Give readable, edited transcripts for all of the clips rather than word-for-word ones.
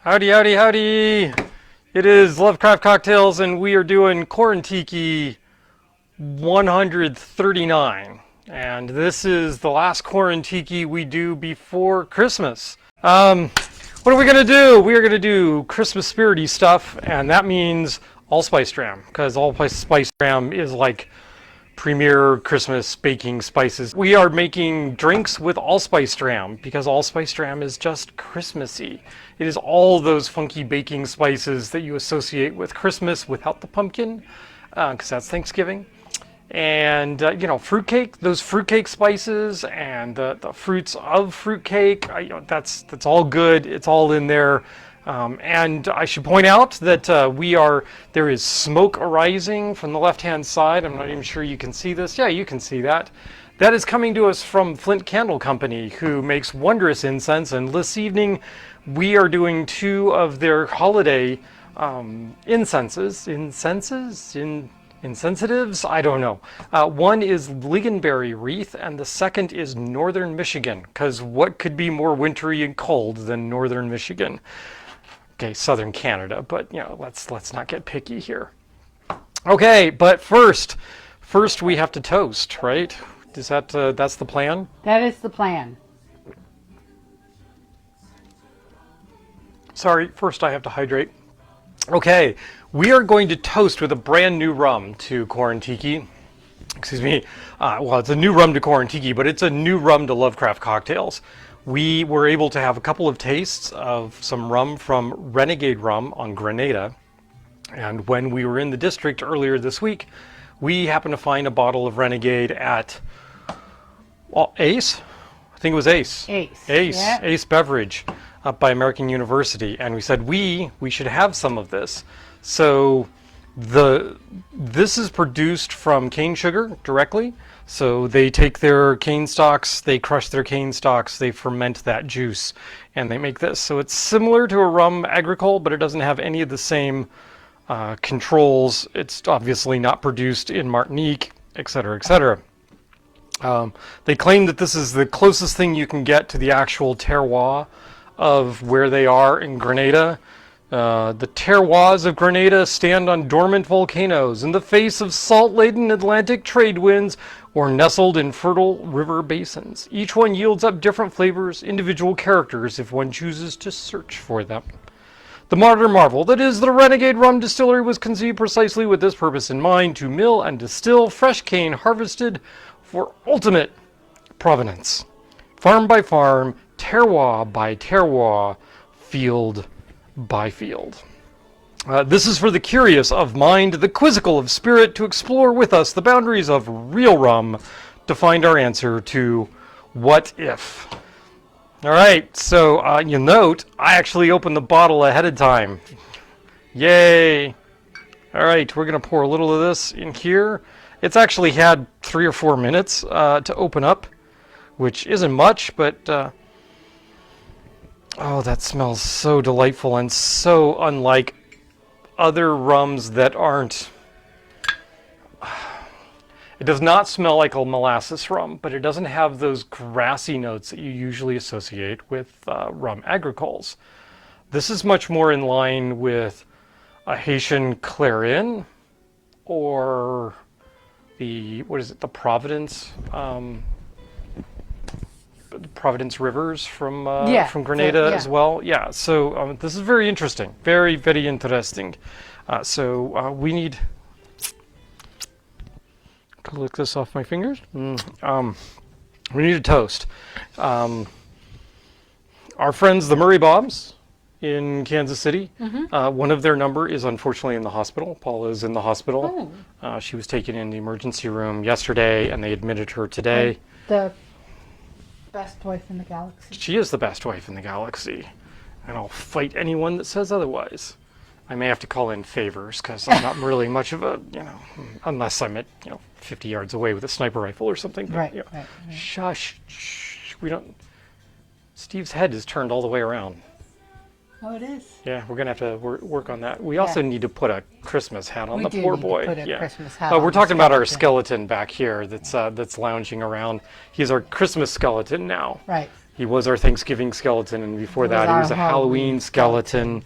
Howdy, howdy, howdy! It is Lovecraft Cocktails, and we are doing Quarantiki 139. And this is the last Quarantiki we do before Christmas. What are we going to do? We are going to do Christmas spirity stuff, and that means Allspice dram, because Allspice dram is like premier Christmas baking spices. We are making drinks with Allspice dram because Allspice dram is just Christmassy. It is all those funky baking spices that you associate with Christmas without the pumpkin, because that's Thanksgiving. And fruitcake, those fruitcake spices and the fruits of fruitcake, that's all good. It's all in there. And I should point out that there is smoke arising from the left-hand side. I'm not even sure you can see this. Yeah, you can see that. That is coming to us from Flint Candle Company, who makes wondrous incense. And this evening, we are doing 2 of their holiday insensitives? I don't know. One is Lingonberry Wreath, and the second is Northern Michigan, because what could be more wintry and cold than Northern Michigan? Okay, Southern Canada, but let's not get picky here. Okay, but first we have to toast, right? Is that's the plan? That is the plan. Sorry, first I have to hydrate. Okay, we are going to toast with a brand new rum to Quarantiki. Excuse me. Well, it's a new rum to Quarantiki, but it's a new rum to Lovecraft Cocktails. We were able to have a couple of tastes of some rum from Renegade Rum on Grenada. And when we were in the district earlier this week, we happened to find a bottle of Renegade at Ace? I think it was Ace. Ace. Yeah. Ace Beverage up by American University. And we said we should have some of this. So this is produced from cane sugar directly. So they take their cane stalks, they crush their cane stalks, they ferment that juice, and they make this. So it's similar to a rum agricole, but it doesn't have any of the same controls. It's obviously not produced in Martinique, etc., etc. They claim that this is the closest thing you can get to the actual terroir of where they are in Grenada. The terroirs of Grenada stand on dormant volcanoes in the face of salt-laden Atlantic trade winds or nestled in fertile river basins. Each one yields up different flavors, individual characters if one chooses to search for them. The modern marvel that is the Renegade Rum Distillery was conceived precisely with this purpose in mind, to mill and distill fresh cane harvested for ultimate provenance. Farm by farm, terroir by terroir, field by field. This is for the curious of mind, the quizzical of spirit, to explore with us the boundaries of real rum, to find our answer to what if. All right, so you note, I actually opened the bottle ahead of time. Yay! All right, we're going to pour a little of this in here. It's actually had 3 or 4 minutes to open up, which isn't much, but oh, that smells so delightful and so unlike other rums that aren't. It does not smell like a molasses rum, but it doesn't have those grassy notes that you usually associate with rum agricoles. This is much more in line with a Haitian Clarin or the Providence. Providence Rivers from Grenada as well. Yeah, so this is very interesting. Very, very interesting. We need to lick this off my fingers. We need a toast. Our friends, the Murray Bobs in Kansas City, one of their number is unfortunately in the hospital. Paula is in the hospital. Oh. She was taken in the emergency room yesterday, and they admitted her today. The best wife in the galaxy. She is the best wife in the galaxy, and I'll fight anyone that says otherwise. I may have to call in favors because I'm not really much of a, unless I'm at 50 yards away with a sniper rifle or something. But, right. Shush, we don't. Steve's head is turned all the way around. Oh, it is. Yeah, we're gonna have to work on that. We also need to put a Christmas hat on the poor boy. Put a Christmas hat on. We're talking about our skeleton back here that's lounging around. He's our Christmas skeleton now. Right. He was our Thanksgiving skeleton, and before He that, was he was a our Halloween Halloween skeleton.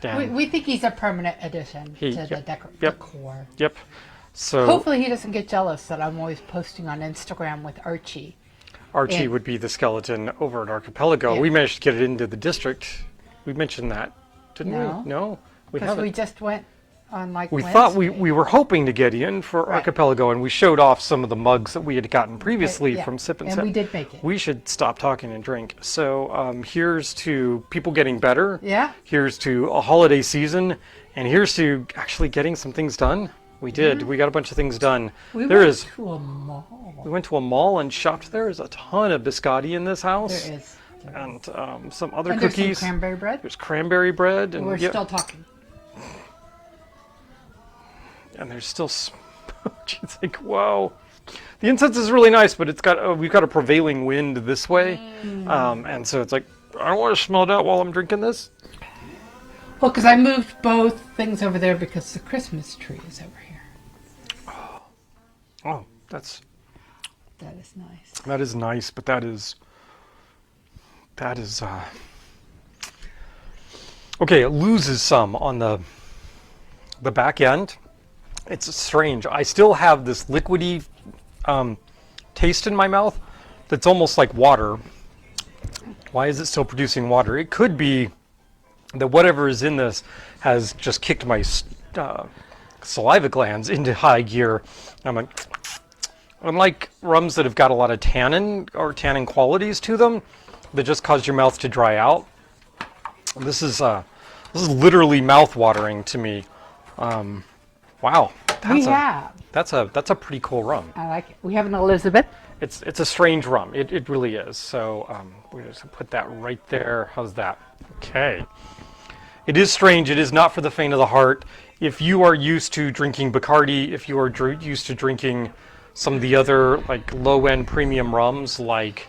And We think he's a permanent addition to the decor. Yep. So Hopefully he doesn't get jealous that I'm always posting on Instagram with Archie. Archie would be the skeleton over at Archipelago. Yeah. We managed to get it into the district. We mentioned that, didn't No. we? No, we Because haven't. we just went on like We Wednesday. thought we were hoping to get in for Right. Archipelago, and we showed off some of the mugs that we had gotten previously Yeah. from Sip and And Sip. we did make it. We should stop talking and drink. So here's to people getting better. Yeah. Here's to a holiday season, and here's to actually getting some things done. We did. We got a bunch of things done. We There went is. to a mall. We went to a mall and shopped. There is a ton of biscotti in this house. There is. And some other And there's cookies. some cranberry bread. There's cranberry bread, and We're yeah, still talking. and there's still. It's like, whoa. The incense is really nice, but it's got we've got a prevailing wind this way, and so it's like I don't want to smell that while I'm drinking this. Well, because I moved both things over there because the Christmas tree is over here. Oh, that That is nice. is nice, but that is okay. It loses some on the back end. It's strange. I still have this liquidy taste in my mouth that's almost like water. Why is it still producing water? It could be that whatever is in this has just kicked my saliva glands into high gear. I'm like, unlike rums that have got a lot of tannin or tannin qualities to them that just cause your mouth to dry out, this is literally mouth watering to me. Wow, that's a pretty cool rum. I like it. We have an Elizabeth. It's a strange rum. It really is. So we're just gonna put that right there. How's that? Okay. It is strange. It is not for the faint of the heart. If you are used to drinking Bacardi, if you are used to drinking some of the other like low-end premium rums like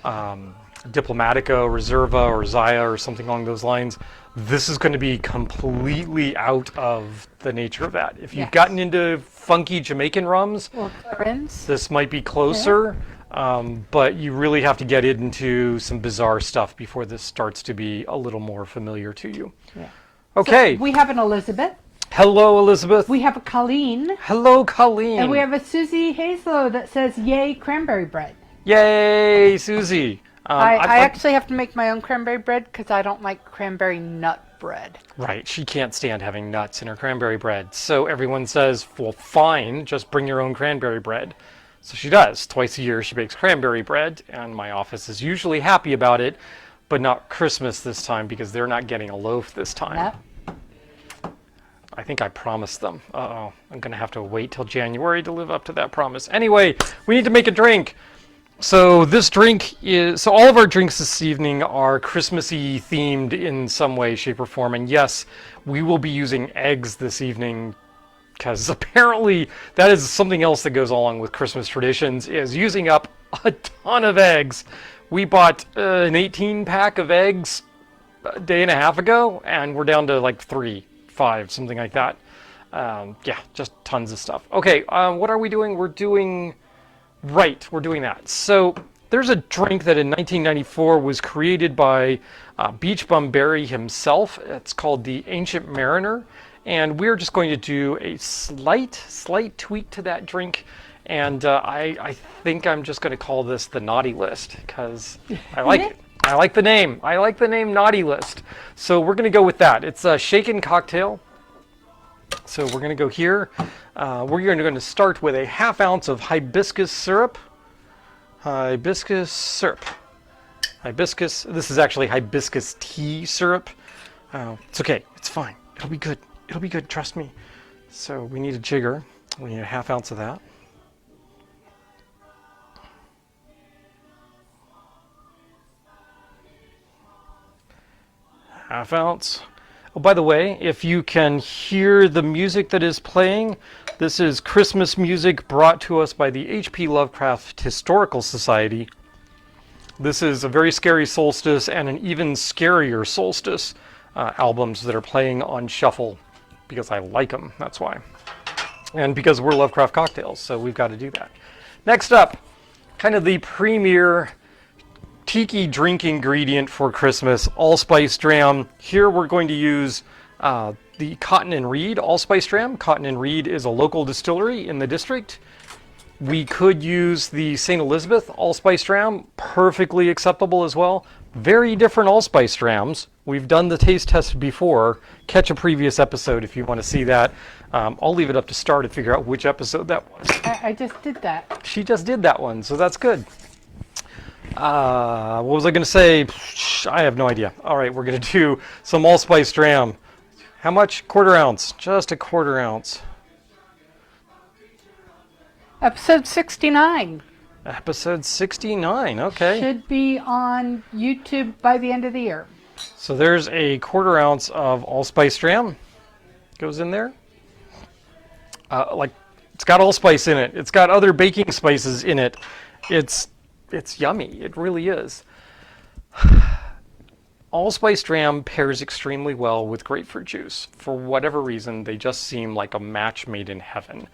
Diplomatica, Reserva, or Zaya, or something along those lines, this is going to be completely out of the nature of that. If you've gotten into funky Jamaican rums, Or Clarence. this might be closer, but you really have to get into some bizarre stuff before this starts to be a little more familiar to you. Yeah. Okay. So we have an Elizabeth. Hello, Elizabeth. We have a Colleen. Hello, Colleen. And we have a Susie Hazlo that says, yay, cranberry bread. Yay, Susie. I actually have to make my own cranberry bread because I don't like cranberry nut bread. Right, she can't stand having nuts in her cranberry bread. So everyone says, well, fine, just bring your own cranberry bread. So she does. Twice a year she bakes cranberry bread, and my office is usually happy about it, but not Christmas this time because they're not getting a loaf this time. Yep. I think I promised them. Uh-oh, I'm going to have to wait till January to live up to that promise. Anyway, we need to make a drink. So this drink is, so all of our drinks this evening are Christmassy themed in some way, shape, or form. And yes, we will be using eggs this evening because apparently that is something else that goes along with Christmas traditions, is using up a ton of eggs. We bought an 18-pack of eggs a day and a half ago, and we're down to like 3, 5, something like that. Yeah, just tons of stuff. Okay, what are we doing? We're doing that. So there's a drink that in 1994 was created by Beach Bum Berry himself. It's called the Ancient Mariner, and we're just going to do a slight tweak to that drink. And I think I'm just going to call this the Naughty List because I like it. I like the name. I like the name Naughty List. So we're going to go with that. It's a shaken cocktail. So we're going to go here. We're going to start with a ½ ounce of hibiscus syrup. Hibiscus syrup. Hibiscus. This is actually hibiscus tea syrup. It's okay. It's fine. It'll be good. It'll be good. Trust me. So we need a jigger. We need a ½ ounce of that. ½ ounce. Oh, by the way, if you can hear the music that is playing, this is Christmas music brought to us by the H.P. Lovecraft Historical Society. This is a very scary solstice and an even scarier solstice albums that are playing on shuffle because I like them, that's why. And because we're Lovecraft Cocktails, so we've got to do that. Next up, kind of the premier tiki drink ingredient for Christmas, allspice dram. Here we're going to use the Cotton and Reed allspice dram. Cotton and Reed is a local distillery in the district. We could use the St. Elizabeth allspice dram, perfectly acceptable as well. Very different allspice drams. We've done the taste test before. Catch a previous episode if you want to see that. I'll leave it up to Star to figure out which episode that was. I just did that. She just did that one, so that's good. What was I going to say? I have no idea. All right, we're going to do some allspice dram. How much? Quarter ounce. Just a quarter ounce. Episode 69. Episode 69, okay. Should be on YouTube by the end of the year. So there's a quarter ounce of allspice dram. Goes in there. It's got allspice in it. It's got other baking spices in it. It's yummy. It really is. Allspice dram pairs extremely well with grapefruit juice. For whatever reason, they just seem like a match made in heaven.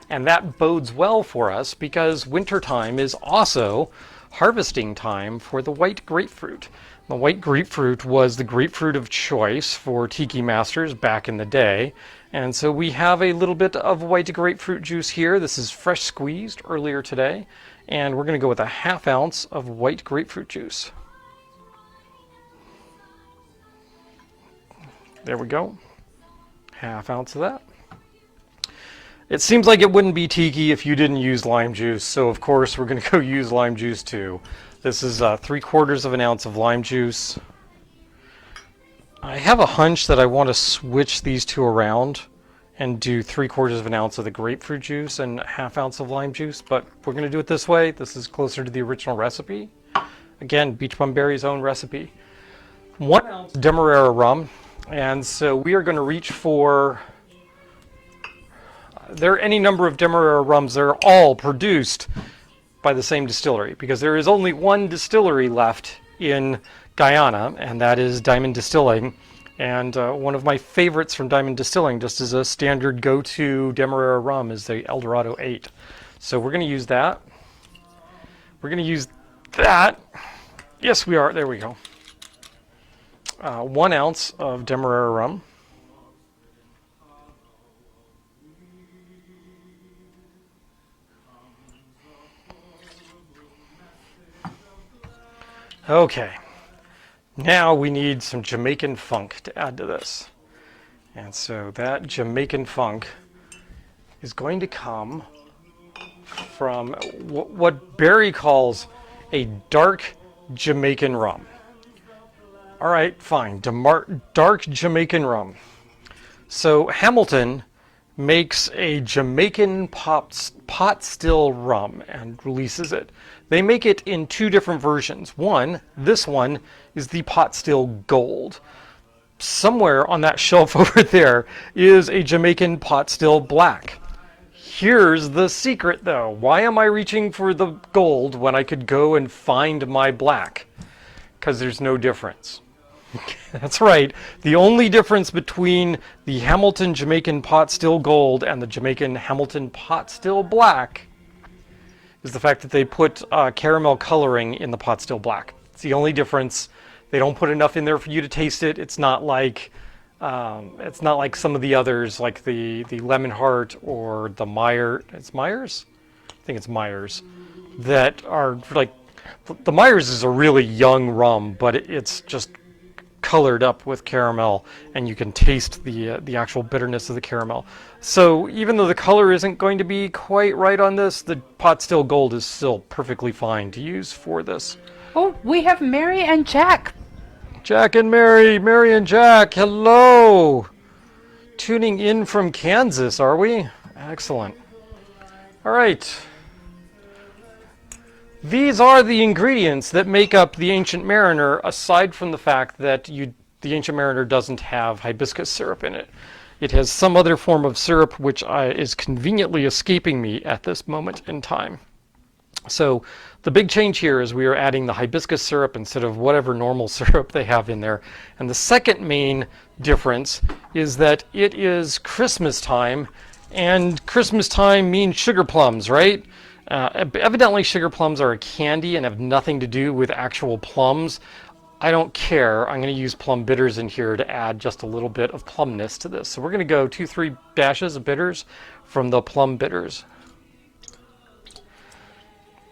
And that bodes well for us because wintertime is also harvesting time for the white grapefruit. The white grapefruit was the grapefruit of choice for tiki masters back in the day. And so we have a little bit of white grapefruit juice here. This is fresh squeezed earlier today. And we're going to go with a ½ ounce of white grapefruit juice. There we go. ½ ounce of that. It seems like it wouldn't be tiki if you didn't use lime juice, so of course we're going to go use lime juice too. This is 3/4 of an ounce of lime juice. I have a hunch that I want to switch these two around and do 3/4 of an ounce of the grapefruit juice and ½ ounce of lime juice, but we're going to do it this way. This is closer to the original recipe. Again, Beach Bum Berry's own recipe. 1 ounce Demerara rum, and so we are going to reach for... There are any number of Demerara rums that are all produced by the same distillery because there is only one distillery left in Guyana, and that is Diamond Distilling. And one of my favorites from Diamond Distilling, just as a standard go-to Demerara rum, is the Eldorado 8. So we're going to use that. We're going to use that. Yes, we are. There we go. 1 ounce of Demerara rum. Okay, now we need some Jamaican funk to add to this. And so that Jamaican funk is going to come from what Barry calls a dark Jamaican rum. All right, fine, dark Jamaican rum. So Hamilton makes a Jamaican pot still rum and releases it. They make it in 2 different versions. This one is the pot still gold. Somewhere on that shelf over there is a Jamaican pot still black. Here's the secret though. Why am I reaching for the gold when I could go and find my black? Because there's no difference. That's right. The only difference between the Hamilton Jamaican Pot Still Gold and the Jamaican Hamilton Pot Still Black is the fact that they put caramel coloring in the Pot Still Black. It's the only difference. They don't put enough in there for you to taste it. It's not like some of the others, like the Lemon Heart or the Meyer. It's Myers? I think it's Myers. That are like, the Myers is a really young rum, but it's just colored up with caramel, and you can taste the actual bitterness of the caramel. So even though the color isn't going to be quite right on this, the Pot Still Gold is still perfectly fine to use for this. Oh, we have Mary and Jack. Jack and Mary, Mary and Jack, hello! Tuning in from Kansas, are we? Excellent. All right. These are the ingredients that make up the Ancient Mariner, aside from the fact that the Ancient Mariner doesn't have hibiscus syrup in it. It has some other form of syrup which is conveniently escaping me at this moment in time. So the big change here is we are adding the hibiscus syrup instead of whatever normal syrup they have in there. And the second main difference is that it is Christmas time, and Christmas time means sugar plums, right? Evidently, sugar plums are a candy and have nothing to do with actual plums. I don't care. I'm going to use plum bitters in here to add just a little bit of plumness to this. So we're going to go 2-3 dashes of bitters from the plum bitters.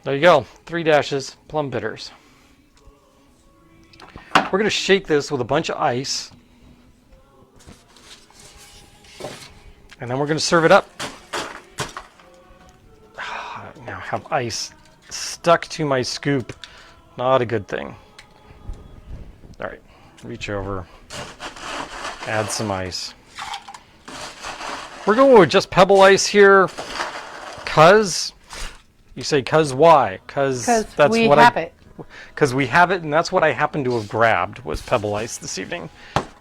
There you go, 3 dashes, plum bitters. We're going to shake this with a bunch of ice. And then we're going to serve it up. Now have ice stuck to my scoop. Not a good thing. All right, reach over, add some ice. We're going with just pebble ice here, cause you say, cause why? Cause that's we what have it. Because we have it, and that's what I happen to have grabbed was pebble ice this evening.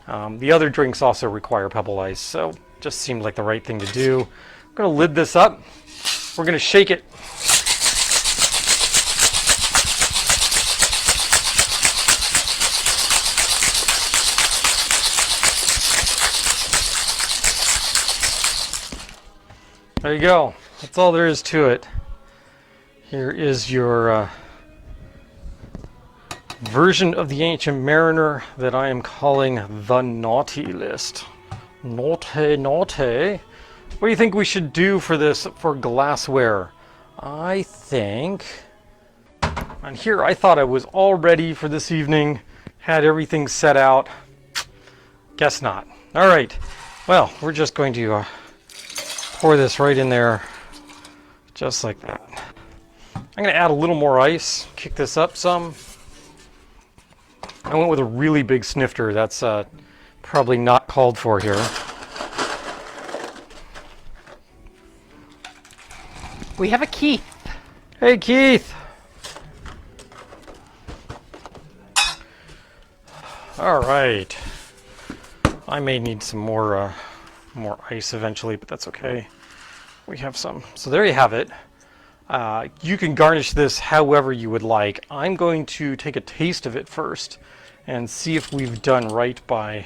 The other drinks also require pebble ice, so just seemed like the right thing to do. I'm gonna lid this up. We're gonna shake it. There you go. That's all there is to it. Here is your version of the Ancient Mariner that I am calling the Naughty List. Naughty, naughty. What do you think we should do for this for glassware? I think... On here, I thought I was all ready for this evening. Had everything set out. Guess not. All right. Well, we're just going to... pour this right in there, just like that. I'm going to add a little more ice, kick this up some. I went with a really big snifter. That's probably not called for here. We have a Keith. Hey, Keith. All right. I may need some more ice eventually, but that's okay. We have some. So there you have it. You can garnish this however you would like. I'm going to take a taste of it first and see if we've done right by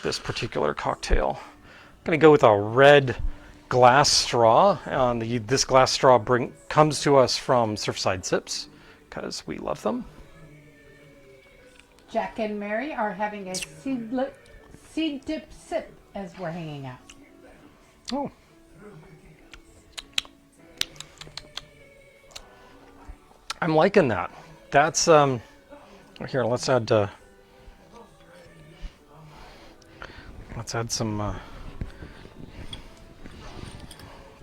this particular cocktail. I'm going to go with a red glass straw. This glass straw comes to us from Surfside Sips because we love them. Jack and Mary are having a seed dip sip as we're hanging out. Oh. I'm liking that. That's here, let's add some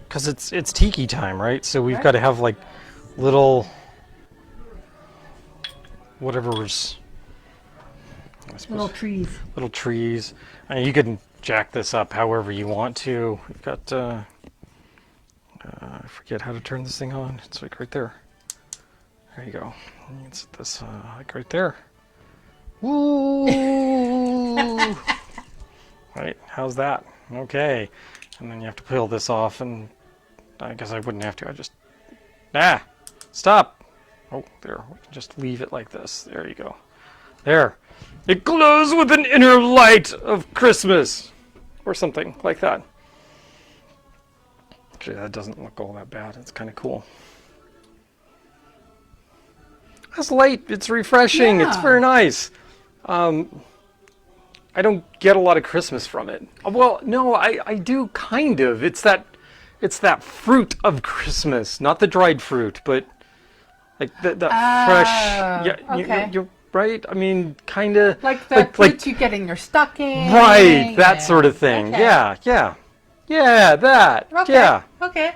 because it's tiki time, right? So we've got to have like little whatever's Little trees. Little trees. And you can jack this up however you want to. We've got I forget how to turn this thing on. It's like right there. There you go. It's this like right there. Woo! Right, how's that? Okay. And then you have to peel this off, and I guess I wouldn't have to. I just stop. Oh, there. We can just leave it like this. There you go. There. It glows with an inner light of Christmas, or something like that. Actually, that doesn't look all that bad. It's kind of cool. That's light. It's refreshing. Yeah. It's very nice. I don't get a lot of Christmas from it. Well, no, I do kind of. It's that fruit of Christmas, not the dried fruit, but like the fresh. Yeah, okay. you're right. I mean, kind of Like the fruits you get in your stocking. right, that sort of thing. Okay. Yeah, that. Okay. Yeah. Okay.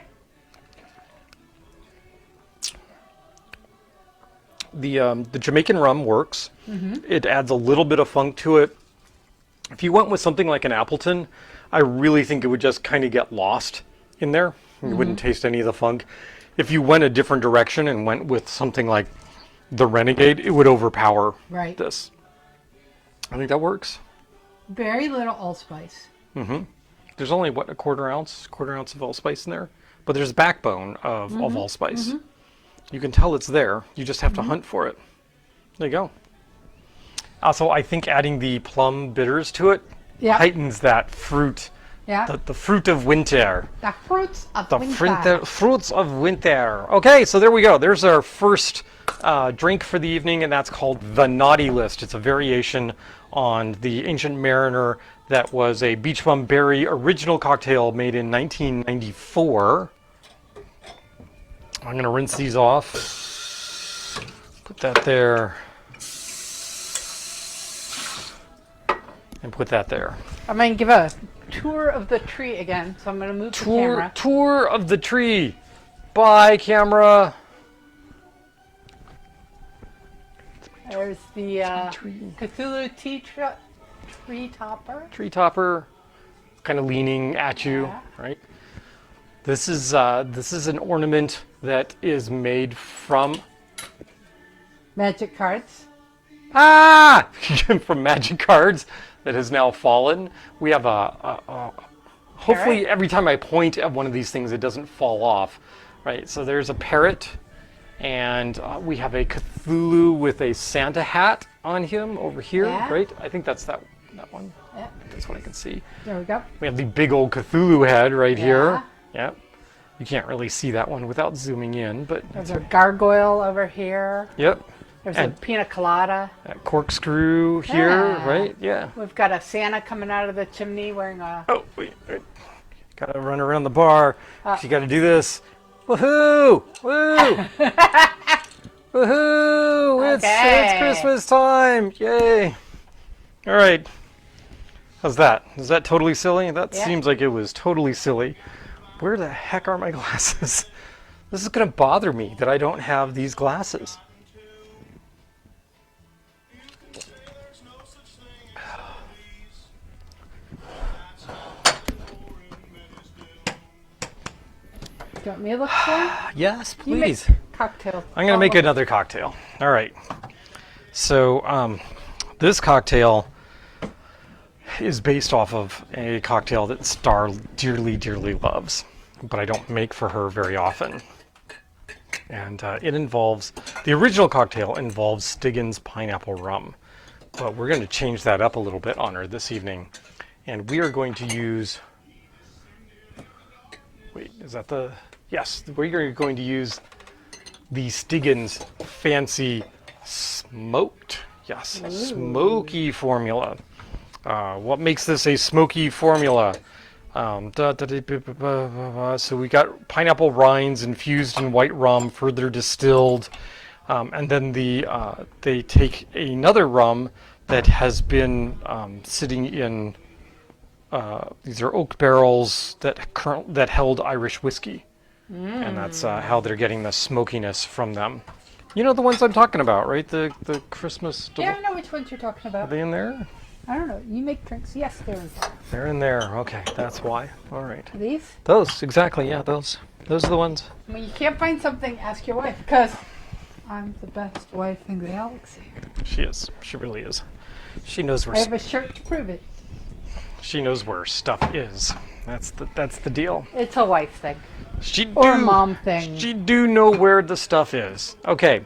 The Jamaican rum works. Mm-hmm. It adds a little bit of funk to it. If you went with something like an Appleton, I really think it would just kind of get lost in there. You wouldn't taste any of the funk. If you went a different direction and went with something like the Renegade, it would overpower this. I think that works. Very little allspice. Mm-hmm. There's only, what, a quarter ounce of allspice in there? But there's a backbone of allspice. Mm-hmm. You can tell it's there. You just have to hunt for it. There you go. Also, I think adding the plum bitters to it heightens that fruit Yeah. The fruit of winter. The fruits of The winter. fruits of winter. Okay, so there we go. There's our first drink for the evening, and that's called the Naughty List. It's a variation on the Ancient Mariner that was a beach bum berry original cocktail made in 1994. I'm going to rinse these off. Put that there. And put that there. I'm going to give a tour of the tree again, so I'm going to move the camera. Tour of the tree. Bye, camera. There's the Cthulhu tree topper. Tree topper, kind of leaning at you, Yeah. right? This is an ornament that is made from Magic cards. from magic cards that has now fallen. We have hopefully Parrot? every time I point at one of these things, it doesn't fall off, right? So there's a parrot, and we have a Cthulhu with a Santa hat on him over here, Yeah. right? I think that's that one. Yep. That's what I can see. There we go. We have the big old Cthulhu head right Yeah. here. Yep. You can't really see that one without zooming in, but There's a gargoyle over here. yep. There's And- a pina colada. That corkscrew here, Yeah. right? Yeah. We've got a Santa coming out of the chimney wearing a... Oh, wait. Gotta run around the bar. You gotta do this. Woohoo! Woo! Woohoo! It's Okay. Christmas time! Yay! All right. How's that? Is that totally silly? That Yeah. seems like it was totally silly. Where the heck are my glasses? This is gonna bother me that I don't have these glasses. Do you want me to look for it? Yes, You make please. cocktails. I'm gonna make another cocktail. All right. So this cocktail is based off of a cocktail that Star dearly, dearly loves, but I don't make for her very often. And it involves, the original cocktail involves Stiggin's pineapple rum, but we're going to change that up a little bit on her this evening. And we are going to use, wait, is that the, yes, we're going to use the Stiggin's fancy smoked, yes, smoky formula. What makes this a smoky formula? So we got pineapple rinds infused in white rum, further distilled, and then they take another rum that has been sitting in. These are oak barrels that held Irish whiskey, and that's how they're getting the smokiness from them. You know the ones I'm talking about, right? The Christmas. Yeah, I know which ones you're talking Are about. they in there? I don't know. You make drinks. Yes, they're in there. They're in there. Okay, that's why. All right. Are these? Those, exactly, yeah, those are the ones. When you can't find something, ask your wife, because I'm the best wife in the galaxy. She is. She really is. She knows I where have a shirt to prove it. she knows where stuff is. That's the deal. It's a wife thing. She Or a do- mom thing. She do know where the stuff is. Okay,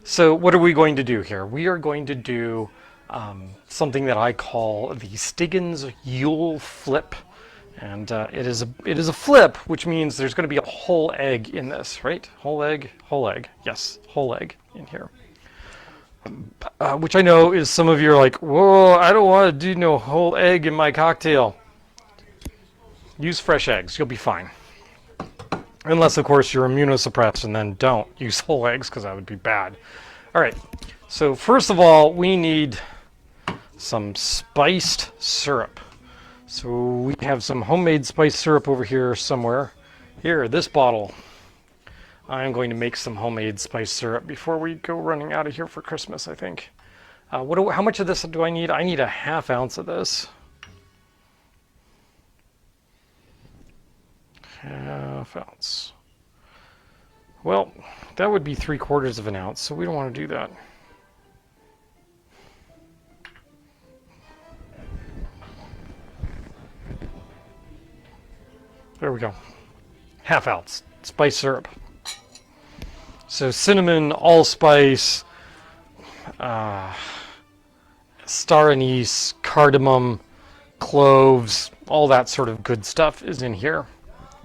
so what are we going to do here? We are going to do something that I call the Stiggin's Yule flip. And it is a flip, which means there's going to be a whole egg in this, right? Whole egg, yes, whole egg in here. Which I know is some of you are like, whoa, I don't want to do no whole egg in my cocktail. Use fresh eggs, you'll be fine. Unless, of course, you're immunosuppressed, and then don't use whole eggs, because that would be bad. All right, so first of all, we need some spiced syrup. So we have some homemade spiced syrup over here somewhere. Here, this bottle. I'm going to make some homemade spiced syrup before we go running out of here for Christmas, I think. How much of this do I need? I need a ½ ounce of this. ½ ounce. Well, that would be 3/4 of an ounce, so we don't want to do that. There we go. ½ ounce spice syrup. So cinnamon, allspice, star anise, cardamom, cloves, all that sort of good stuff is in here.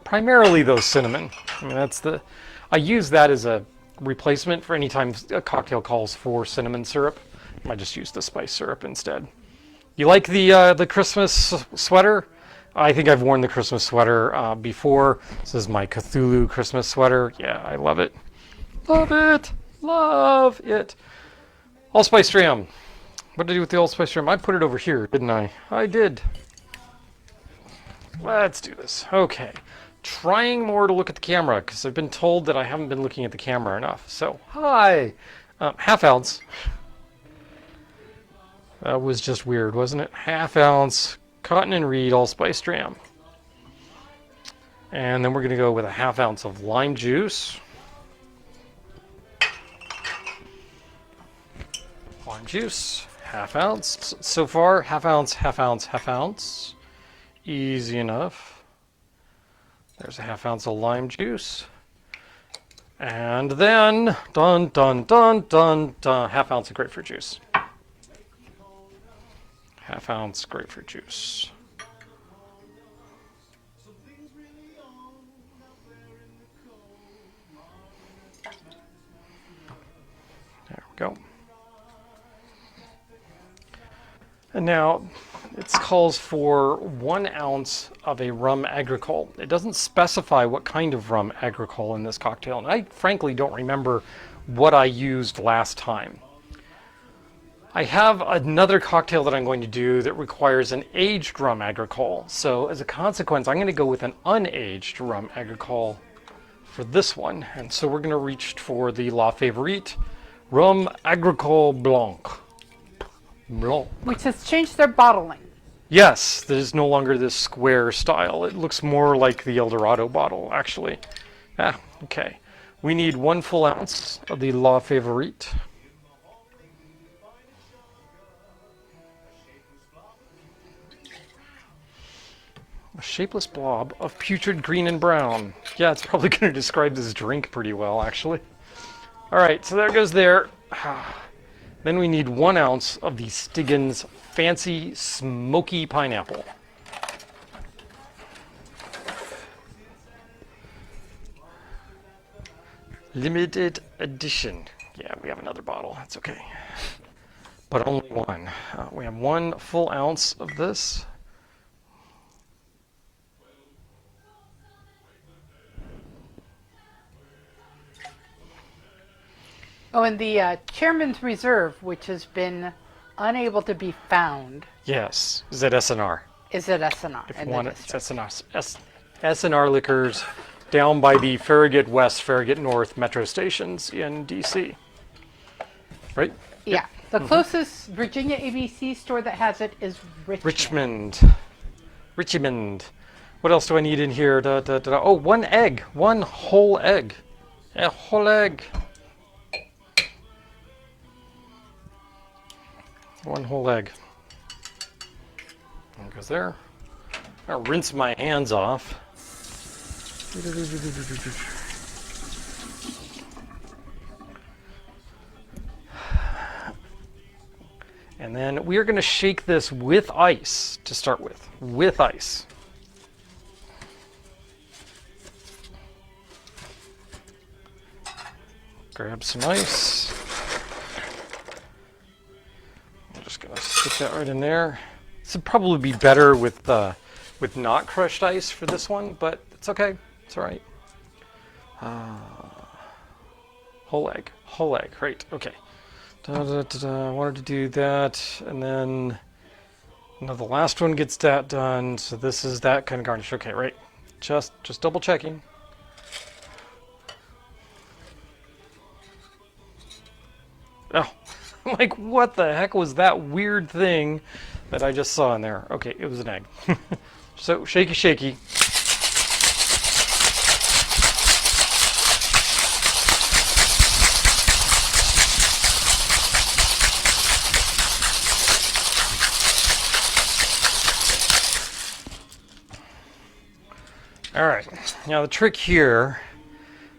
Primarily though cinnamon. I mean, I use that as a replacement for any time a cocktail calls for cinnamon syrup. I just use the spice syrup instead. You like the Christmas sweater? I think I've worn the Christmas sweater before. This is my Cthulhu Christmas sweater. Yeah, I love it. Love it. Love it. Allspice dram. What did I do with the allspice dram? I put it over here, didn't I? I did. Let's do this. Okay. Trying more to look at the camera because I've been told that I haven't been looking at the camera enough. So, hi. Half ounce. That was just weird, wasn't it? Half ounce cotton and reed allspice dram. And then we're going to go with a half ounce of lime juice. Lime juice, half ounce. So far, half ounce, half ounce, half ounce. Easy enough. There's a half ounce of lime juice. And then, dun, dun, dun, dun, dun, half ounce of grapefruit juice. Half ounce grapefruit juice. There we go. And now it calls for 1 ounce of a rum agricole. It doesn't specify what kind of rum agricole in this cocktail, and I frankly don't remember what I used last time. I have another cocktail that I'm going to do that requires an aged rum agricole. So as a consequence, I'm going to go with an unaged rum agricole for this one. And so we're going to reach for the La Favorite Rum Agricole Blanc. Which has changed their bottling. Yes, there's no longer this square style. It looks more like the El Dorado bottle, actually. Okay. We need 1 full ounce of the La Favorite. A shapeless blob of putrid green and brown. Yeah, it's probably going to describe this drink pretty well, actually. All right, so there goes there. Then we need 1 ounce of the Stiggin's Fancy Smoky Pineapple. Limited edition. Yeah, we have another bottle. That's okay. But only one. We have 1 full ounce of this. Oh, and the Chairman's Reserve, which has been unable to be found. Yes, is it SNR? Is it SNR? If you want it, it's SNR. SNR Liquors down by the Farragut West, Farragut North metro stations in DC. Right? Yeah. The closest Virginia ABC store that has it is Richmond. Richmond. What else do I need in here? Oh, 1 egg. 1 whole egg. A whole egg. 1 whole egg. There goes there. I'll rinse my hands off. And then we are going to shake this with ice to start with. With ice. Grab some ice. I'm just going to stick that right in there. This would probably be better with not crushed ice for this one, but it's okay. It's all right. Whole egg, right, okay. I wanted to do that, and then the last one gets that done, so this is that kind of garnish. Okay, right. Just double checking. Oh, I'm like, what the heck was that weird thing that I just saw in there? Okay, it was an egg. So, shaky, shaky. All right, now the trick here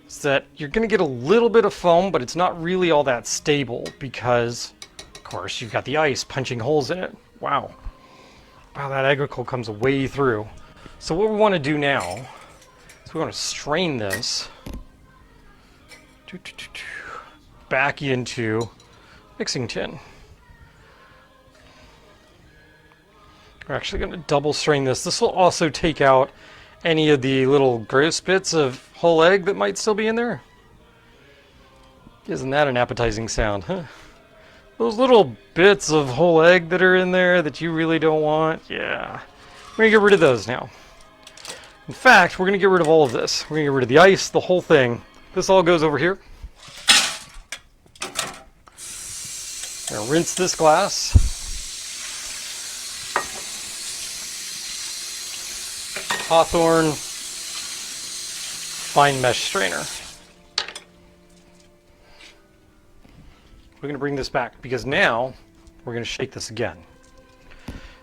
is that you're going to get a little bit of foam, but it's not really all that stable because, of course, you've got the ice punching holes in it. Wow. Wow, that agricole comes way through. So what we want to do now is we want to strain this back into mixing tin. We're actually going to double strain this. This will also take out any of the little gross bits of whole egg that might still be in there. Isn't that an appetizing sound, huh? Those little bits of whole egg that are in there that you really don't want, yeah. We're going to get rid of those now. In fact, we're going to get rid of all of this. We're going to get rid of the ice, the whole thing. This all goes over here. I'm going to rinse this glass. Hawthorne fine mesh strainer. We're going to bring this back because now we're going to shake this again.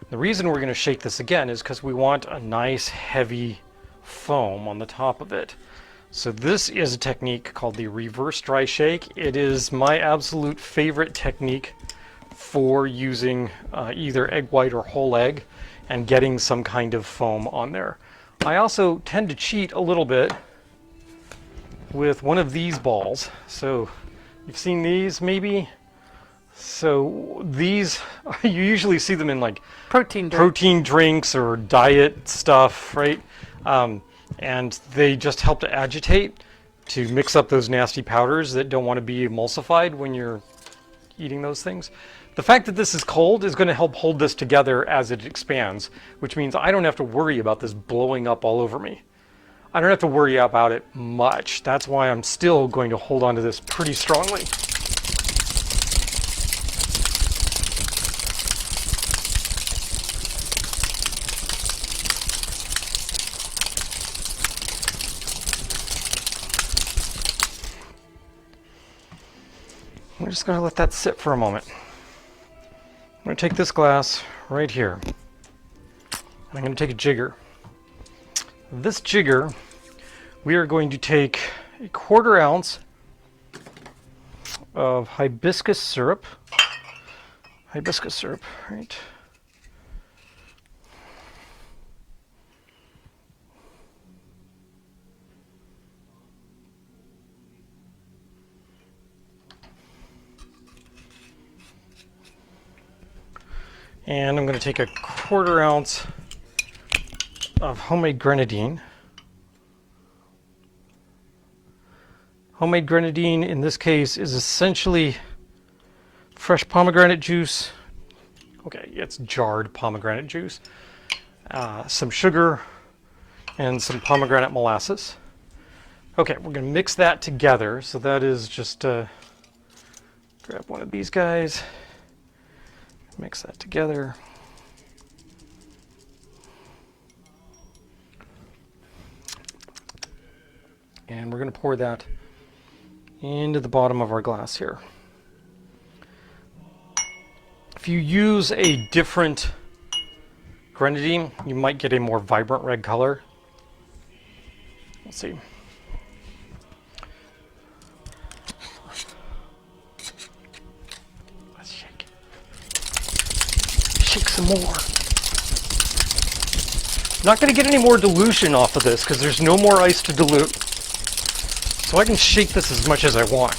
The reason we're going to shake this again is because we want a nice heavy foam on the top of it. So this is a technique called the reverse dry shake. It is my absolute favorite technique for using either egg white or whole egg and getting some kind of foam on there. I also tend to cheat a little bit with one of these balls. So you've seen these maybe? So these, you usually see them in like protein drinks or diet stuff, right? And they just help to agitate, to mix up those nasty powders that don't want to be emulsified when you're eating those things. The fact that this is cold is going to help hold this together as it expands, which means I don't have to worry about this blowing up all over me. I don't have to worry about it much. That's why I'm still going to hold on to this pretty strongly. I'm just going to let that sit for a moment. I'm going to take this glass right here. I'm going to take a jigger. This jigger, we are going to take a 1/4 ounce of hibiscus syrup. Hibiscus syrup, right? And I'm going to take a 1/4 ounce of homemade grenadine. Homemade grenadine in this case is essentially fresh pomegranate juice. Okay, it's jarred pomegranate juice. Some sugar and some pomegranate molasses. Okay, we're going to mix that together. So that is just grab one of these guys. Mix that together. And we're going to pour that into the bottom of our glass here. If you use a different grenadine, you might get a more vibrant red color. Let's see. Let's shake it. Shake some more. Not going to get any more dilution off of this because there's no more ice to dilute. So I can shake this as much as I want.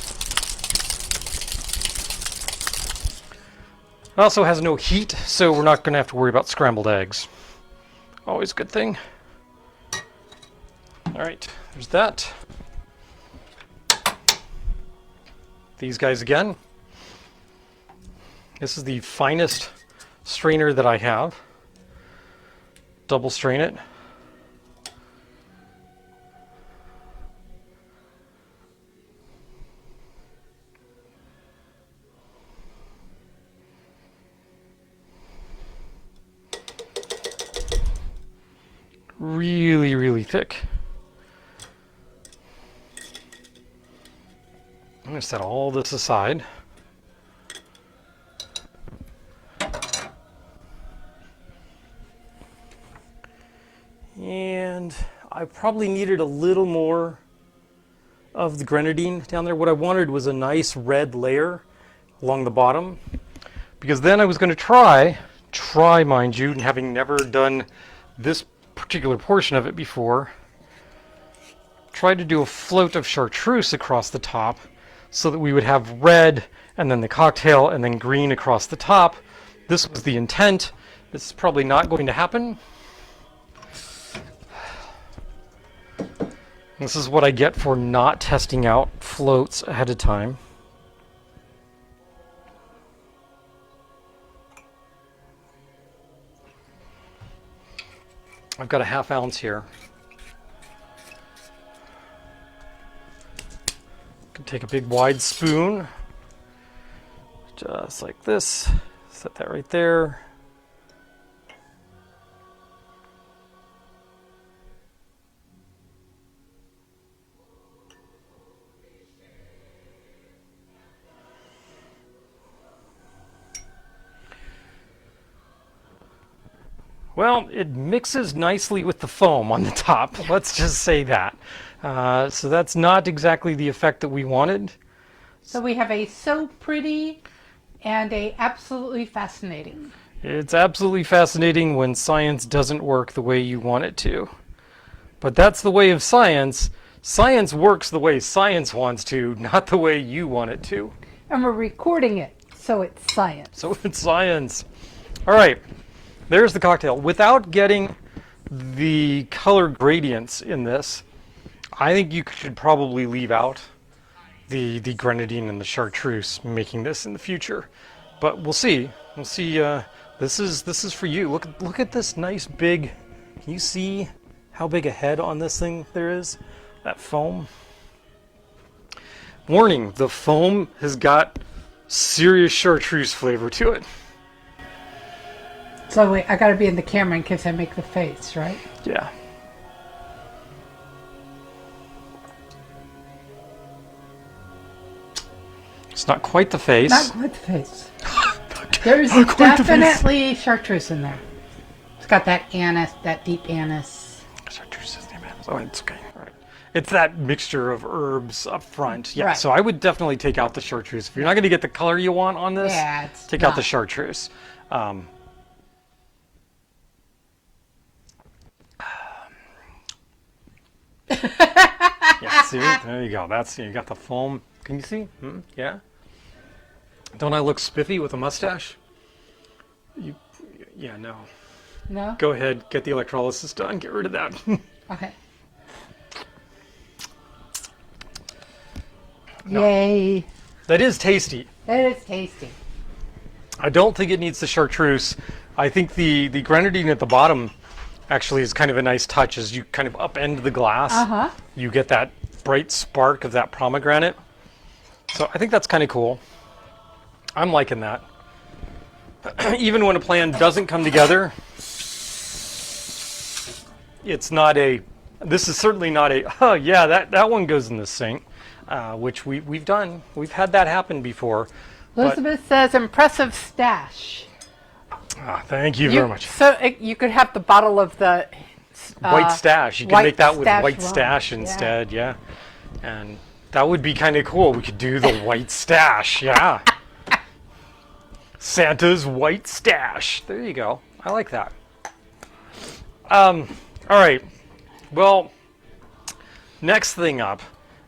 It also has no heat, so we're not going to have to worry about scrambled eggs. Always a good thing. All right, there's that. These guys again. This is the finest strainer that I have. Double strain it. Really, really thick. I'm going to set all this aside. And I probably needed a little more of the grenadine down there. What I wanted was a nice red layer along the bottom, because then I was going to try try, mind you, and having never done this particular portion of it before, try to do a float of chartreuse across the top so that we would have red and then the cocktail and then green across the top. This was the intent. This is probably not going to happen. This is what I get for not testing out floats ahead of time. I've got a ½ ounce here. Can take a big wide spoon, just like this. Set that right there. Well, it mixes nicely with the foam on the top. Let's just say that. So that's not exactly the effect that we wanted. So we have a so pretty and a absolutely fascinating. It's absolutely fascinating when science doesn't work the way you want it to. But that's the way of science. Science works the way science wants to, not the way you want it to. And we're recording it, so it's science. So it's science. All right. There's the cocktail. Without getting the color gradients in this, I think you should probably leave out the grenadine and the chartreuse making this in the future. But we'll see. We'll see. This is for you. Look at this nice big. Can you see how big a head on this thing there is? That foam. Warning: the foam has got serious chartreuse flavor to it. So wait, I gotta be in the camera in case I make the face, right? Yeah. It's not quite the face. Not quite the face. There's definitely chartreuse in there. It's got that anise, that deep anise. Chartreuse is the anise. Oh, it's okay. All right. It's that mixture of herbs up front. Yeah. Right. So I would definitely take out the chartreuse. If you're not going to get the color you want on this, take out the chartreuse. Yeah, see? There you go. You got the foam. Can you see? Yeah? Don't I look spiffy with a mustache? Yeah, no. No? Go ahead, get the electrolysis done. Get rid of that. Okay. No. Yay. That is tasty. That is tasty. I don't think it needs the chartreuse. I think the grenadine at the bottom actually is kind of a nice touch as you kind of upend the glass. Uh-huh. You get that bright spark of that pomegranate. So I think that's kind of cool. I'm liking that. Even when a plan doesn't come together, it's not a, this is certainly not a, oh yeah, that one goes in the sink, which we've done. We've had that happen before. Elizabeth says, impressive stash. Thank you very much. So you could have the bottle of the white stash. You can make that with white rum. stash instead, yeah. And that would be kind of cool. We could do the white stash, yeah. Santa's white stash. There you go. I like that. All right. Well, next thing up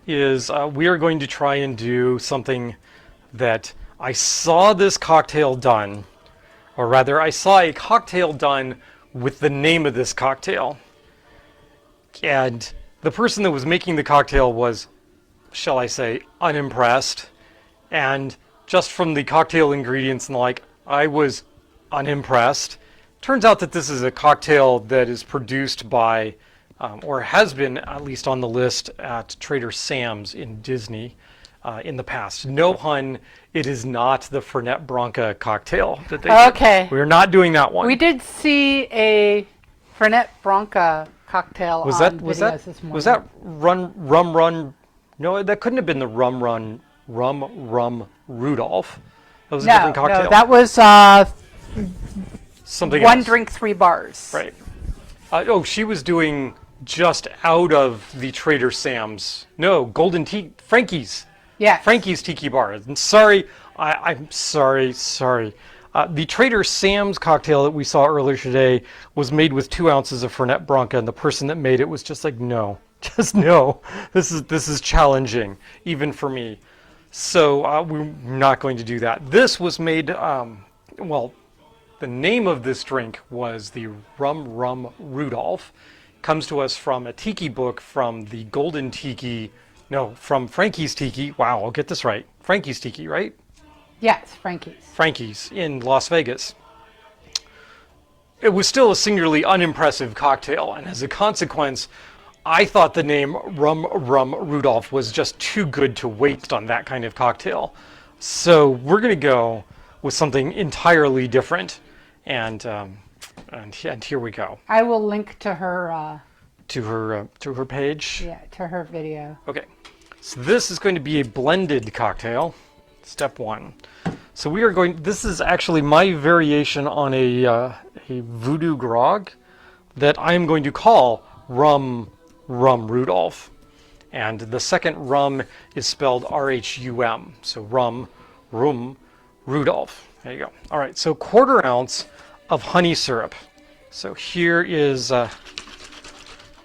is we are going to try and do something that I saw this cocktail done, or rather, I saw a cocktail done with the name of this cocktail. And the person that was making the cocktail was, shall I say, unimpressed. And just from the cocktail ingredients and the like, I was unimpressed. Turns out that this is a cocktail that is produced by, or has been at least on the list at Trader Sam's in Disney in the past. No pun, it is not the Fernet Branca cocktail that they Okay. We're not doing that one. We did see a Fernet Branca cocktail was on that videos this morning. was that Rum Run? No, that couldn't have been the Rum Rum Rudolph. That was a different cocktail. No, that was something one else. drink, 3 bars. Right. Oh, she was doing just out of the Trader Sam's. No, Golden Tea, Frankie's. Yeah. Frankie's Tiki Bar. And sorry, I'm sorry. The Trader Sam's cocktail that we saw earlier today was made with 2 ounces of Fernet Branca, and the person that made it was just like, no, just no. This is challenging, even for me. So we're not going to do that. This was made, well, the name of this drink was the Rum Rum Rudolph. Comes to us from a tiki book from the Golden Tiki, no, from Frankie's Tiki. Wow, I'll get this right. Frankie's Tiki, right? Yes, Frankie's. Frankie's in Las Vegas. It was still a singularly unimpressive cocktail, and as a consequence, I thought the name Rum Rum Rudolph was just too good to waste on that kind of cocktail. So we're going to go with something entirely different, and here we go. I will link to her. To her page. Yeah, to her video. Okay, so this is going to be a blended cocktail. Step 1. So we are going. This is actually my variation on a voodoo grog that I am going to call Rum Rum Rudolph, and the second rum is spelled R-H-U-M. So Rum Rum Rudolph. There you go. All right. So 1/4 ounce of honey syrup. So here is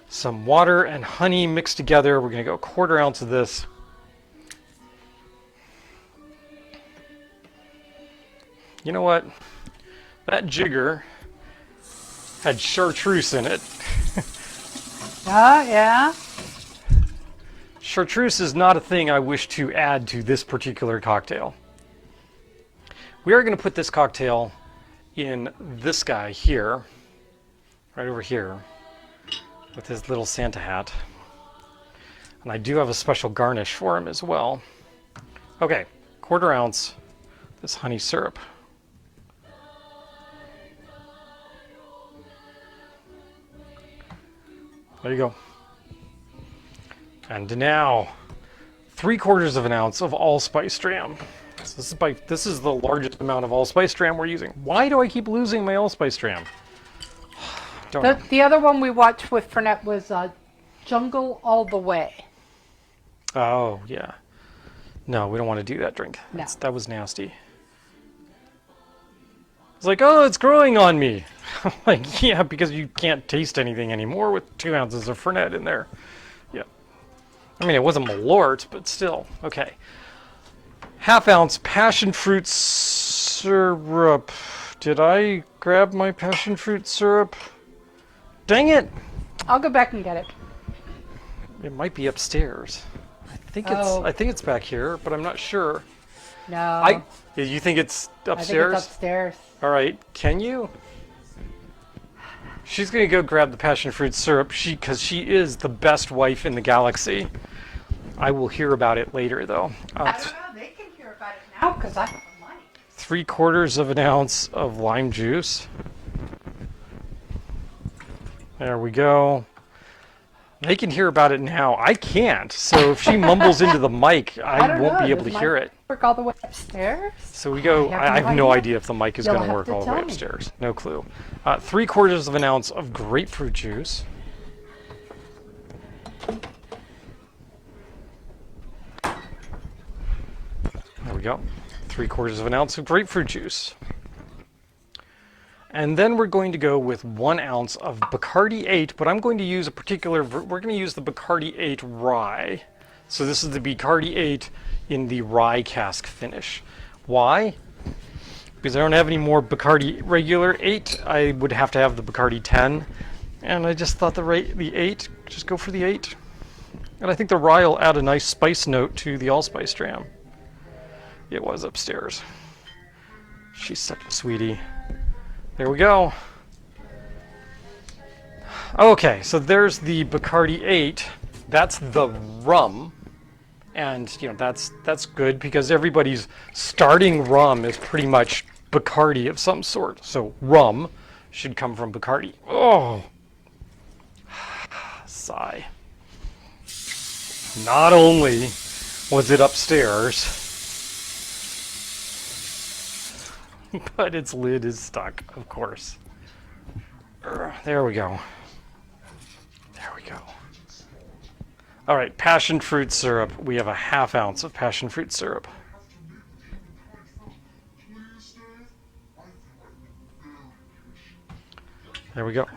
some water and honey mixed together. We're going to go 1/4 ounce of this. You know what? That jigger had chartreuse in it. Yeah. Chartreuse is not a thing I wish to add to this particular cocktail. We are going to put this cocktail in this guy here, right over here, with his little Santa hat. And I do have a special garnish for him as well. Okay, 1/4 ounce of this honey syrup. There you go. And now, 3/4 of an ounce of allspice dram. So this is the largest amount of allspice dram we're using. Why do I keep losing my allspice dram? Don't know. The other one we watched with Fernet was Jungle All the Way. Oh, yeah. No, we don't want to do that drink. No. That was nasty. It's like, oh, it's growing on me. Like, yeah, because you can't taste anything anymore with 2 ounces of Fernet in there. Yeah. I mean, it wasn't Malort, but still. Okay. 1/2 ounce passion fruit syrup. Did I grab my passion fruit syrup? Dang it! I'll go back and get it. It might be upstairs. I think it's back here, but I'm not sure. No. You think it's upstairs? I think it's upstairs. All right, can you? She's gonna go grab the passion fruit syrup, because she is the best wife in the galaxy. I will hear about it later, though. I don't know. They can hear about it now because I have the money. 3/4 of an ounce of lime juice. There we go. They can hear about it now. I can't. So if she mumbles into the mic, I won't be able to hear it. Work all the way upstairs? So we go. I have no idea if the mic is going to work all the way upstairs. No clue. 3/4 of an ounce of grapefruit juice. There we go. 3/4 of an ounce of grapefruit juice. And then we're going to go with 1 ounce of Bacardi 8, but I'm going to use we're going to use the Bacardi 8 rye. So this is the Bacardi 8 in the rye cask finish. Why? Because I don't have any more Bacardi regular 8. I would have to have the Bacardi 10. And I just thought the 8, just go for the 8. And I think the rye will add a nice spice note to the allspice dram. It was upstairs. She's such a sweetie. There we go. Okay, so there's the Bacardi 8. That's the rum. And, you know, that's good because everybody's starting rum is pretty much Bacardi of some sort. So rum should come from Bacardi. Oh. Sigh. Not only was it upstairs, but its lid is stuck, of course. There we go. There we go. All right, passion fruit syrup. We have a 1/2 ounce of passion fruit syrup. There we go.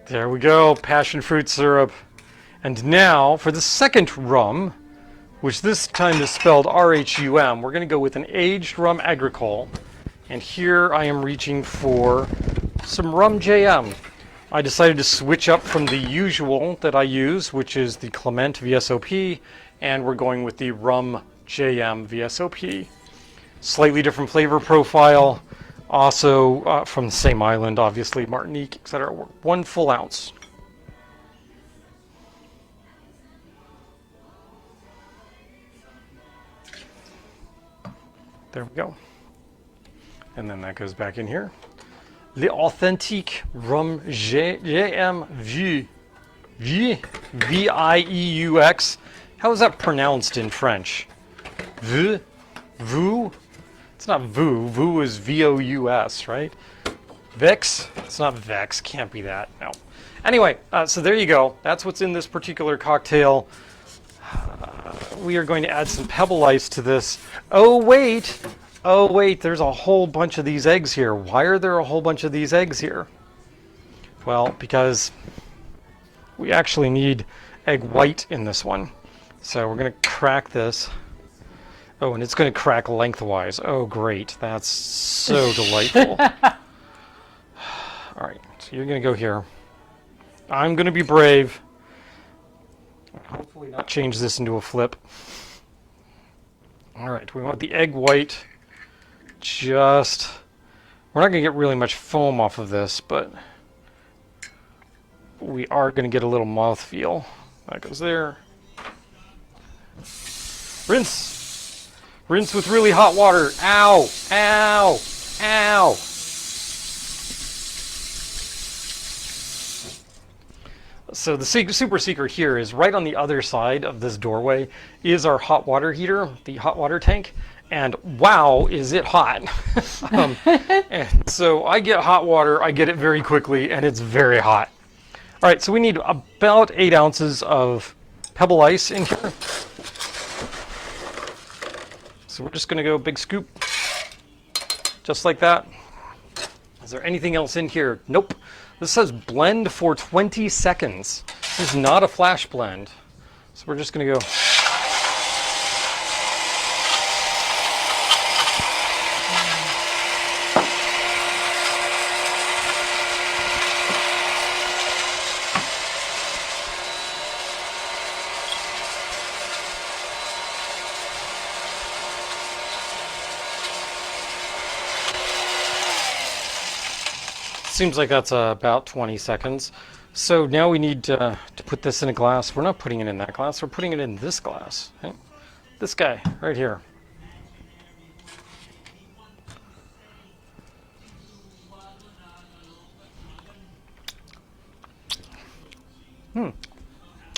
There we go, passion fruit syrup. And now, for the second rum, which this time is spelled R-H-U-M, we're going to go with an aged rum agricole. And here I am reaching for some Rum JM. I decided to switch up from the usual that I use, which is the Clement VSOP, and we're going with the Rum JM VSOP. Slightly different flavor profile. Also from the same island, obviously, Martinique, etc. 1 full ounce. There we go. And then that goes back in here. The authentic Rum JM Vieux. How is that pronounced in French? Vieux? Vous? It's not vous. Vous is V-O-U-S, right? Vex? It's not Vex. Can't be that. No. Anyway, so there you go. That's what's in this particular cocktail. We are going to add some pebble ice to this. Oh, wait. Oh, wait. There's a whole bunch of these eggs here. Why are there a whole bunch of these eggs here? Well, because we actually need egg white in this one. So we're going to crack this. Oh, and it's going to crack lengthwise. Oh, great. That's so delightful. All right, so you're going to go here. I'm going to be brave. Hopefully not change this into a flip. All right, we want the egg white. We're not going to get really much foam off of this, but we are going to get a little mouthfeel. That goes there. Rinse. Rinse with really hot water. Ow! Ow! Ow! So the super secret here is right on the other side of this doorway is our hot water heater, the hot water tank, and wow, is it hot. And so I get hot water, I get it very quickly, and it's very hot. All right, so we need about 8 ounces of pebble ice in here. So we're just going to go big scoop, just like that. Is there anything else in here? Nope. This says blend for 20 seconds. This is not a flash blend. So we're just going to go. Seems like that's about 20 seconds. So now we need to put this in a glass. We're not putting it in that glass. We're putting it in this glass. Okay? This guy right here.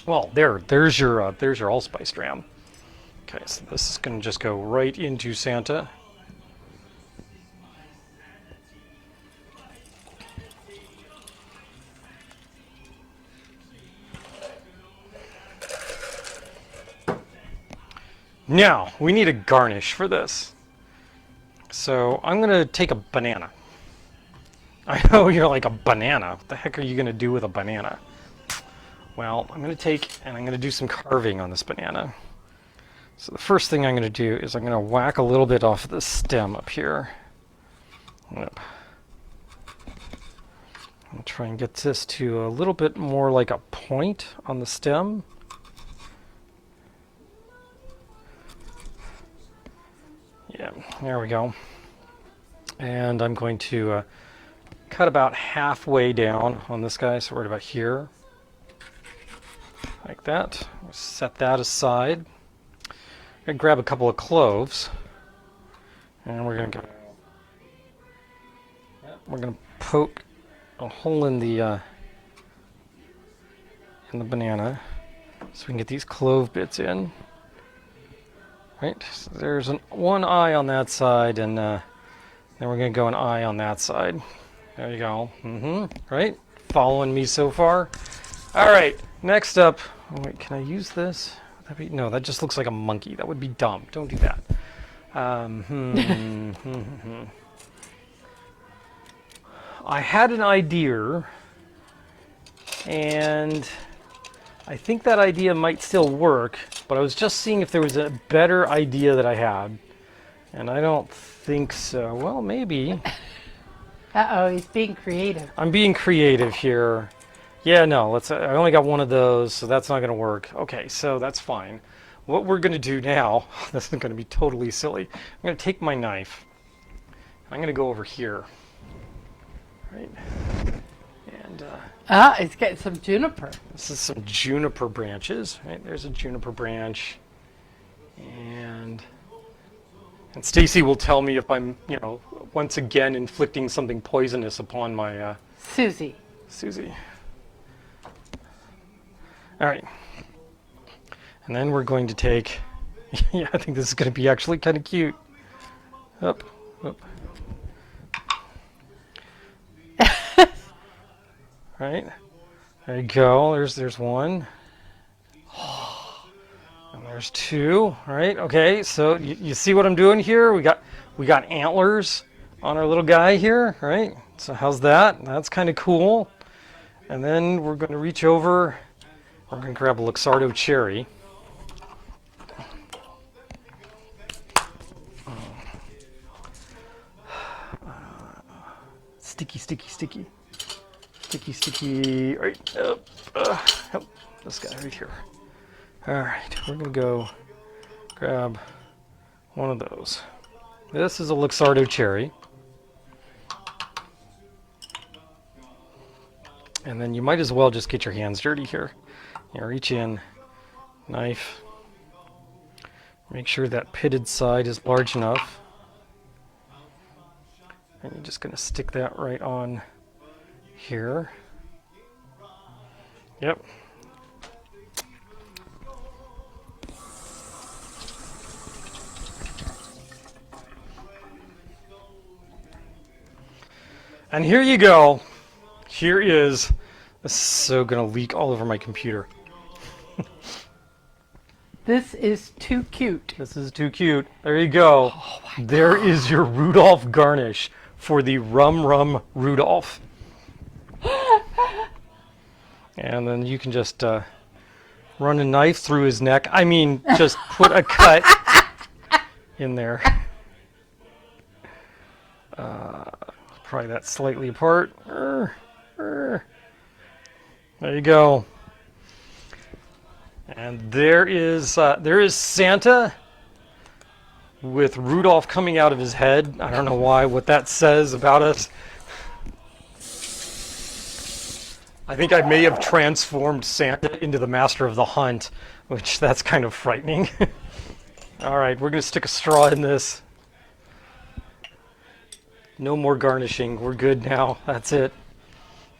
Well, there's your allspice dram. Okay, so this is going to just go right into Santa. Now, we need a garnish for this. So I'm going to take a banana. I know you're like, a banana? What the heck are you going to do with a banana? Well, I'm going to take and I'm going to do some carving on this banana. So the first thing I'm going to do is I'm going to whack a little bit off the stem up here. Yep. I'll try and get this to a little bit more like a point on the stem. Yeah, there we go. And I'm going to cut about halfway down on this guy, so right about here. Like that. Set that aside. I'm going to grab a couple of cloves. And we're going to poke a hole in the banana so we can get these clove bits in. Right, so there's one eye on that side, and then we're going to go an eye on that side. There you go. Right, following me so far? All right, next up. Oh, wait, can I use this? No, that just looks like a monkey. That would be dumb. Don't do that. I had an idea, and I think that idea might still work, but I was just seeing if there was a better idea that I had, and I don't think so. Well, maybe. Uh-oh, he's being creative. I'm being creative here. Yeah, no, let's. I only got one of those, so that's not going to work. Okay, so that's fine. What we're going to do now, this is going to be totally silly. I'm going to take my knife. I'm going to go over here. Right? And It's getting some juniper. this is some juniper branches. Right? There's a juniper branch. And Stacy will tell me if I'm, once again inflicting something poisonous upon my Susie. Susie. All right. And then we're going to take, yeah, I think this is going to be actually kind of cute. Up, up. Right. There you go. There's one. And there's two. All right. Okay. So you see what I'm doing here? We got antlers on our little guy here. Right. So how's that? That's kind of cool. And then we're going to reach over. We're going to grab a Luxardo cherry. Sticky, sticky, sticky. Sticky, sticky. All right. Help this guy right here. All right. We're going to go grab one of those. This is a Luxardo cherry. And then you might as well just get your hands dirty here. Reach in, knife. Make sure that pitted side is large enough. And you're just going to stick that right on here. Yep. And here you go. Here is, this is so going to leak all over my computer. This is too cute. This is too cute. There you go. Oh, there is your Rudolph garnish for the Rum Rum Rudolph. And then you can just run a knife through his neck. I mean, just put a cut in there. Pry that slightly apart. There you go. And there is Santa with Rudolph coming out of his head. I don't know why, what that says about us. I think I may have transformed Santa into the master of the hunt, which that's kind of frightening. All right, we're going to stick a straw in this. No more garnishing. We're good now. That's it.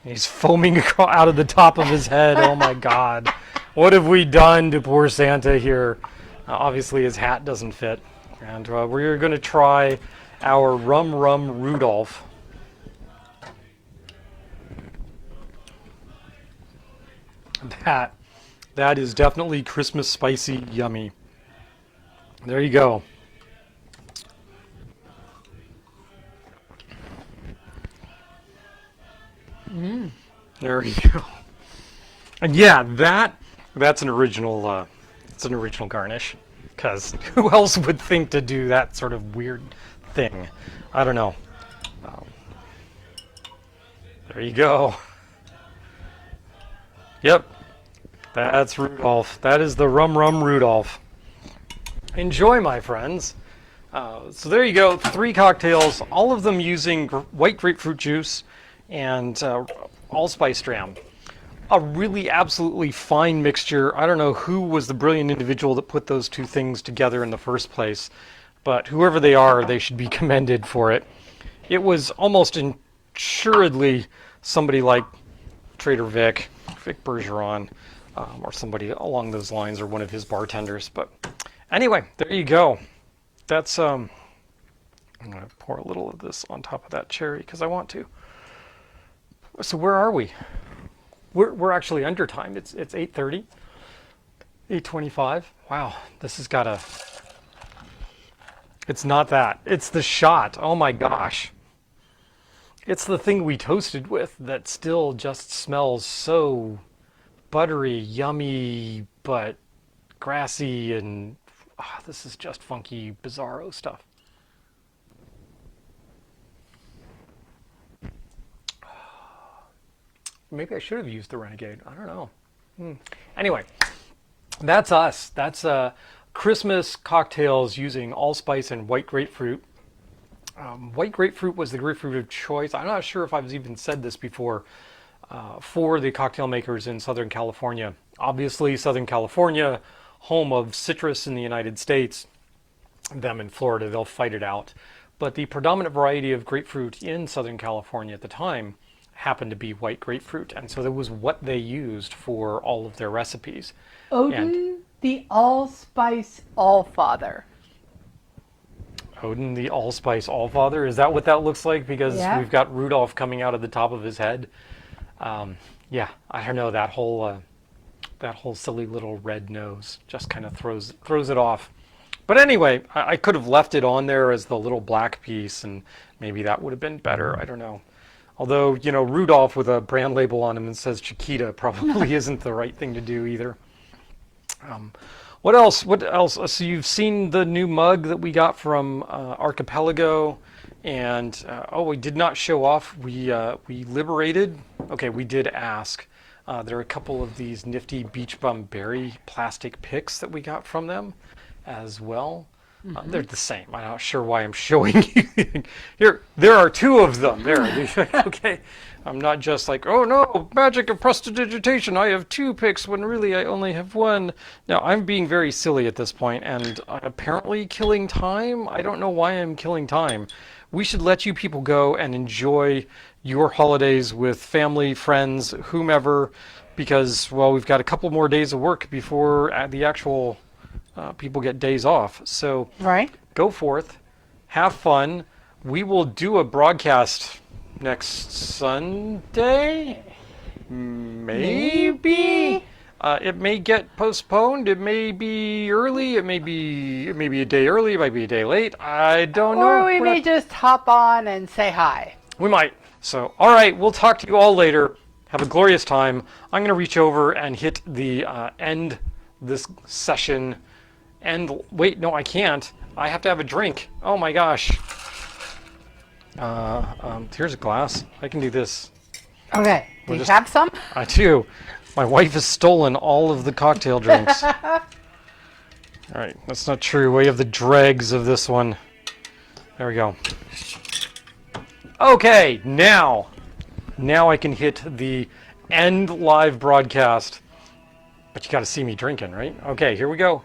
He's foaming out of the top of his head. Oh my God. What have we done to poor Santa here? Obviously his hat doesn't fit. And we're going to try our Rum Rum Rudolph. That is definitely Christmas spicy yummy. There you go. There you go. And yeah, that's an original. It's an original garnish, because who else would think to do that sort of weird thing? I don't know. There you go. Yep, that's Rudolph. That is the Rum Rum Rudolph. Enjoy, my friends. So there you go. 3 cocktails, all of them using white grapefruit juice and allspice dram. A really absolutely fine mixture. I don't know who was the brilliant individual that put those 2 things together in the first place, but whoever they are, they should be commended for it. It was almost assuredly somebody like Trader Vic Bergeron, or somebody along those lines, or one of his bartenders. But anyway, there you go. That's I'm gonna pour a little of this on top of that cherry because I want to. So where are we? We're actually under time. It's 8:30, 8:25. Wow, this has got a It's not that. It's the shot. Oh my gosh. It's the thing we toasted with that still just smells so buttery, yummy, but grassy, and this is just funky, bizarro stuff. Maybe I should have used the Renegade. I don't know. Anyway, that's us. That's Christmas cocktails using allspice and white grapefruit. White grapefruit was the grapefruit of choice. I'm not sure if I've even said this before for the cocktail makers in Southern California. Obviously, Southern California, home of citrus in the United States. Them in Florida, they'll fight it out. But the predominant variety of grapefruit in Southern California at the time happened to be white grapefruit. And so that was what they used for all of their recipes. Odin, the Allspice Allfather. Odin, the Allspice Allfather. Is that what that looks like? Because we've got Rudolph coming out of the top of his head. Yeah, I don't know, that whole silly little red nose just kind of throws it off. But anyway, I could have left it on there as the little black piece, and maybe that would have been better. I don't know. Although, you know, Rudolph with a brand label on him that says Chiquita probably isn't the right thing to do either. What else? What else? So you've seen the new mug that we got from Archipelago, and we did not show off. We liberated. Okay, we did ask. There are a couple of these nifty beach bum berry plastic picks that we got from them as well. They're the same. I'm not sure why I'm showing you. Here, there are two of them. There. Okay. I'm not just like, oh no, magic of prestidigitation. I have two picks when really I only have one. Now, I'm being very silly at this point and apparently killing time. I don't know why I'm killing time. We should let you people go and enjoy your holidays with family, friends, whomever, because, well, we've got a couple more days of work before the actual people get days off. So go forth, have fun. We will do a broadcast next Sunday, maybe. It may get postponed. It may be early. It may be a day early. It might be a day late. I don't know. Or we may just hop on and say hi. We might. So, all right, we'll talk to you all later. Have a glorious time. I'm going to reach over and hit the end this session. And wait, no, I can't. I have to have a drink. Oh my gosh. Here's a glass. I can do this. Okay. Do you have some? I do. My wife has stolen all of the cocktail drinks. All right, that's not true. We have the dregs of this one. There we go. Okay, now I can hit the end live broadcast. But you got to see me drinking, right? Okay, here we go.